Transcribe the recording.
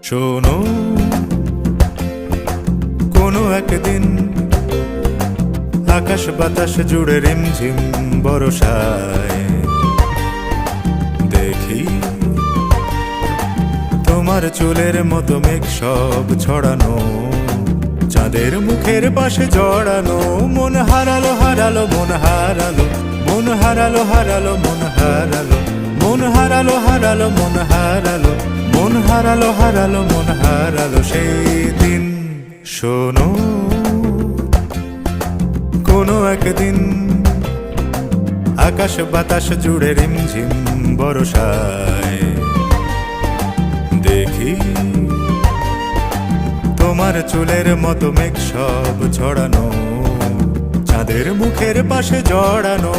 শোনো, কোনো একদিন আকাশ বাতাস জুড়ে রিমঝিম বরষায় দেখি তোমার চুলের মতো মেঘ সব ছড়ানো, চাঁদের মুখের পাশে জড়ানো। মন হারালো হারালো মন হারালো, মন হারালো হারালো মন হারালো, মন হারালো হারালো মন হারালো, মন হারালো হারালো মন হারালো সেই দিন। শোনো, কোনো একদিন আকাশ বাতাস জুড়ে রিমঝিম বরষায় দেখি তোমার চুলের মতো মেঘ সব ছড়ানো, চাঁদের মুখের পাশে জড়ানো।